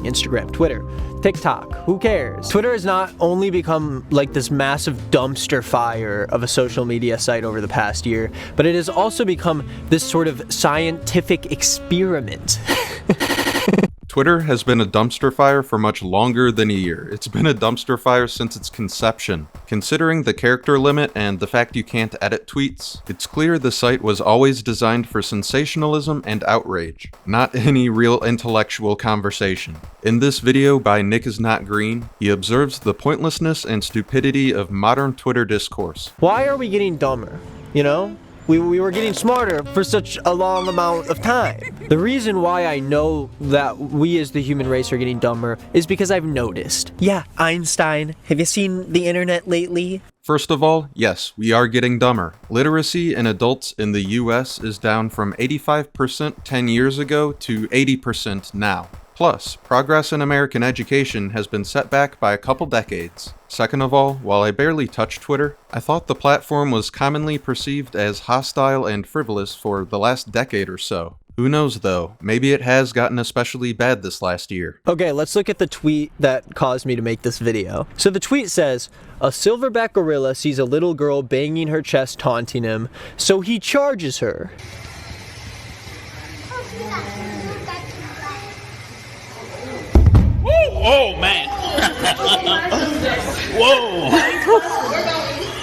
Instagram, Twitter, TikTok, who cares? Twitter has not only become like this massive dumpster fire of a social media site over the past year, but it has also become this sort of scientific experiment. Twitter has been a dumpster fire for much longer than a year. It's been a dumpster fire since its conception. Considering the character limit and the fact you can't edit tweets, it's clear the site was always designed for sensationalism and outrage, not any real intellectual conversation. In this video by nickisnotgreen, he observes the pointlessness and stupidity of modern Twitter discourse. Why are we getting dumber? You know? We were getting smarter for such a long amount of time. The reason why I know that we as the human race are getting dumber is because I've noticed. Yeah, Einstein, have you seen the internet lately? First of all, yes, we are getting dumber. Literacy in adults in the US is down from 85% 10 years ago to 80% now. Plus, progress in American education has been set back by a couple decades. Second of all, while I barely touch Twitter, I thought the platform was commonly perceived as hostile and frivolous for the last decade or so. Who knows though, maybe it has gotten especially bad this last year. Okay, let's look at the tweet that caused me to make this video. So the tweet says, a silverback gorilla sees a little girl banging her chest taunting him, so he charges her. Oh man! Whoa!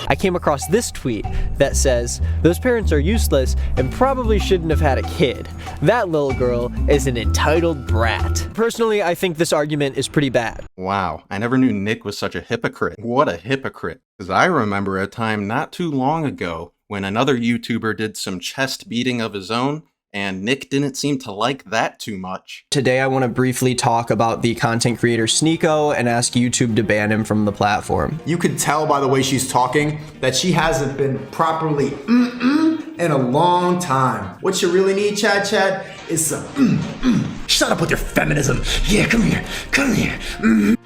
I came across this tweet that says, those parents are useless and probably shouldn't have had a kid. That little girl is an entitled brat. Personally, I think this argument is pretty bad. Wow, I never knew Nick was such a hypocrite. What a hypocrite. Because I remember a time not too long ago when another YouTuber did some chest beating of his own, and Nick didn't seem to like that too much. Today I want to briefly talk about the content creator Sneako and ask YouTube to ban him from the platform. You could tell by the way she's talking that she hasn't been properly in a long time. What you really need, Chad, is some Shut up with your feminism. Yeah, come here, come here.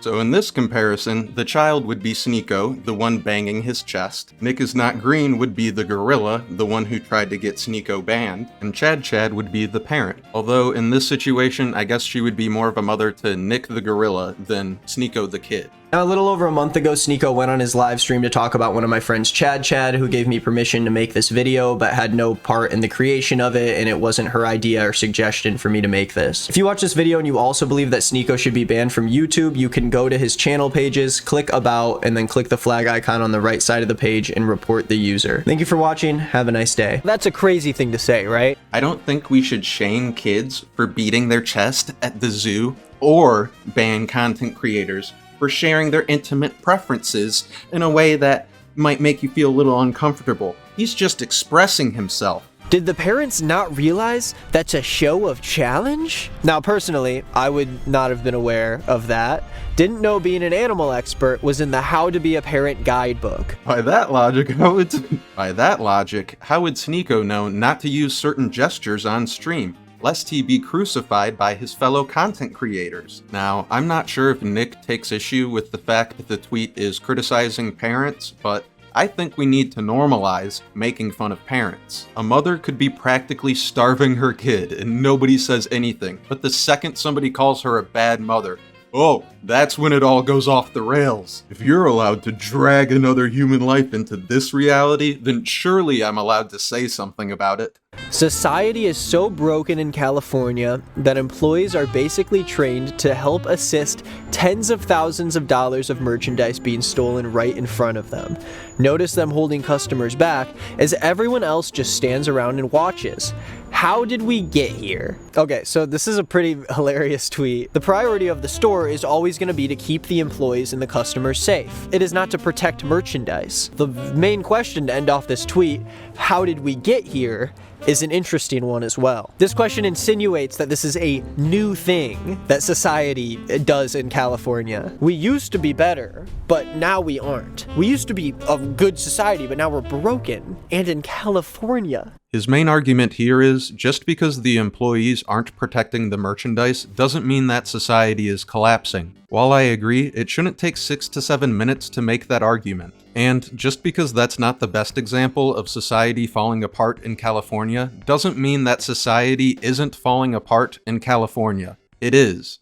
So in this comparison, the child would be Sneako, the one banging his chest. nickisnotgreen would be the gorilla, the one who tried to get Sneako banned. And Chad would be the parent. Although in this situation, I guess she would be more of a mother to Nick the gorilla than Sneako the kid. Now, a little over a month ago, Sneako went on his live stream to talk about one of my friends, Chad, who gave me permission to make this video, but had no part in the creation of it, and it wasn't her idea or suggestion for me to make this. If you watch this video and you also believe that Sneako should be banned from YouTube, you can go to his channel pages, click About, and then click the flag icon on the right side of the page and report the user. Thank you for watching. Have a nice day. That's a crazy thing to say, right? I don't think we should shame kids for beating their chest at the zoo, or ban content creators for sharing their intimate preferences in a way that might make you feel a little uncomfortable. He's just expressing himself. Did the parents not realize that's a show of challenge? Now, personally, I would not have been aware of that. Didn't know being an animal expert was in the How to Be a Parent guidebook. By that logic, how would Sneako know not to use certain gestures on stream, lest he be crucified by his fellow content creators? Now, I'm not sure if Nick takes issue with the fact that the tweet is criticizing parents, but I think we need to normalize making fun of parents. A mother could be practically starving her kid and nobody says anything, but the second somebody calls her a bad mother, oh, that's when it all goes off the rails. If you're allowed to drag another human life into this reality, then surely I'm allowed to say something about it. Society is so broken in California that employees are basically trained to help assist tens of thousands of dollars of merchandise being stolen right in front of them. Notice them holding customers back as everyone else just stands around and watches. How did we get here? Okay, so this is a pretty hilarious tweet. The priority of the store is always going to be to keep the employees and the customers safe. It is not to protect merchandise. The main question to end off this tweet, how did we get here, is an interesting one as well. This question insinuates that this is a new thing that society does in California. We used to be better, but now we aren't. We used to be a good society, but now we're broken. And in California. His main argument here is, just because the employees aren't protecting the merchandise doesn't mean that society is collapsing. While I agree, it shouldn't take 6 to 7 minutes to make that argument. And just because that's not the best example of society falling apart in California, doesn't mean that society isn't falling apart in California. It is.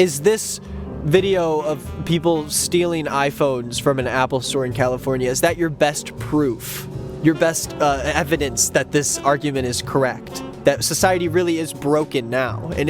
Is this video of people stealing iPhones from an Apple store in California, is that your best proof? Your best evidence that this argument is correct? That society really is broken now, and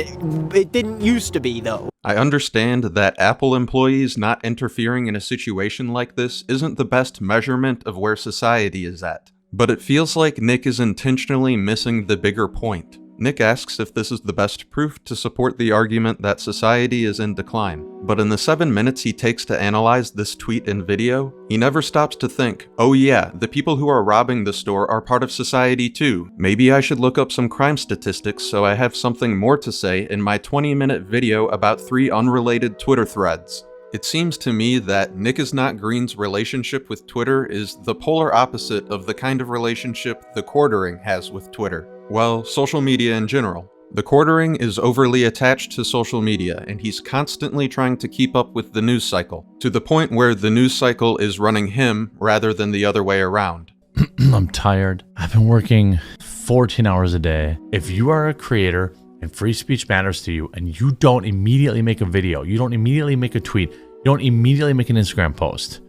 it didn't used to be, though. I understand that Apple employees not interfering in a situation like this isn't the best measurement of where society is at, but it feels like Nick is intentionally missing the bigger point. Nick asks if this is the best proof to support the argument that society is in decline, but in the 7 minutes he takes to analyze this tweet and video, he never stops to think, oh yeah, the people who are robbing the store are part of society too. Maybe I should look up some crime statistics so I have something more to say in my 20-minute video about 3 unrelated Twitter threads. It seems to me that nickisnotgreen's relationship with Twitter is the polar opposite of the kind of relationship the quartering has with Twitter. Well, social media in general. The quartering is overly attached to social media, and he's constantly trying to keep up with the news cycle, to the point where the news cycle is running him rather than the other way around. I'm tired. I've been working 14 hours a day. If you are a creator and free speech matters to you, and you don't immediately make a video, you don't immediately make a tweet, you don't immediately make an Instagram post,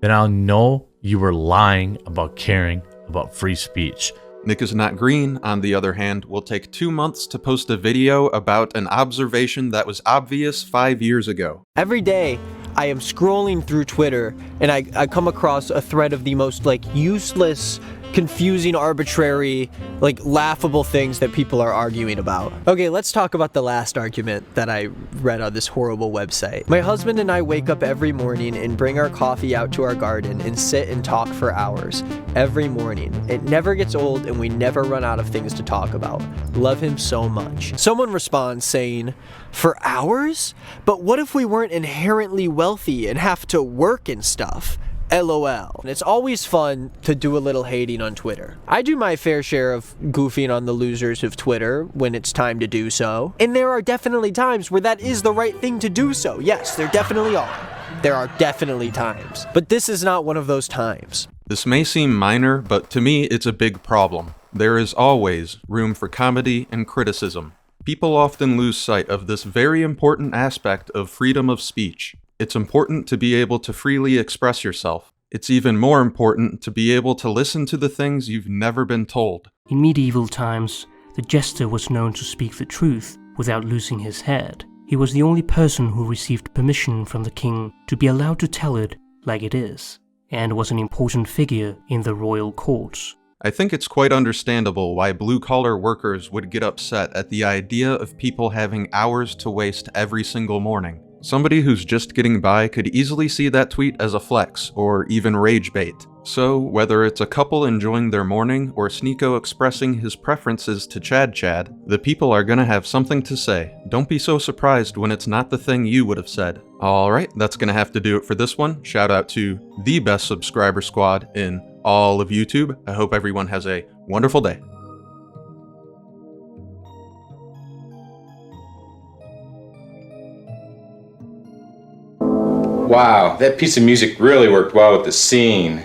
then I'll know you were lying about caring about free speech. Nickisnotgreen, on the other hand, will take 2 months to post a video about an observation that was obvious 5 years ago. Every day, I am scrolling through Twitter, and I come across a thread of the most, useless, confusing, arbitrary, laughable things that people are arguing about. Okay, let's talk about the last argument that I read on this horrible website. My husband and I wake up every morning and bring our coffee out to our garden and sit and talk for hours. Every morning. It never gets old, and we never run out of things to talk about. Love him so much. Someone responds saying, for hours? But what if we weren't inherently wealthy and have to work and stuff? LOL. And it's always fun to do a little hating on Twitter. I do my fair share of goofing on the losers of Twitter when it's time to do so. And there are definitely times where that is the right thing to do so. Yes, there definitely are. There are definitely times. But this is not one of those times. This may seem minor, but to me it's a big problem. There is always room for comedy and criticism. People often lose sight of this very important aspect of freedom of speech. It's important to be able to freely express yourself. It's even more important to be able to listen to the things you've never been told. In medieval times, the jester was known to speak the truth without losing his head. He was the only person who received permission from the king to be allowed to tell it like it is, and was an important figure in the royal courts. I think it's quite understandable why blue-collar workers would get upset at the idea of people having hours to waste every single morning. Somebody who's just getting by could easily see that tweet as a flex, or even rage bait. So, whether it's a couple enjoying their morning or Sneako expressing his preferences to Chad, the people are gonna have something to say. Don't be so surprised when it's not the thing you would have said. Alright, that's gonna have to do it for this one. Shout out to the best subscriber squad in all of YouTube. I hope everyone has a wonderful day. Wow, that piece of music really worked well with the scene.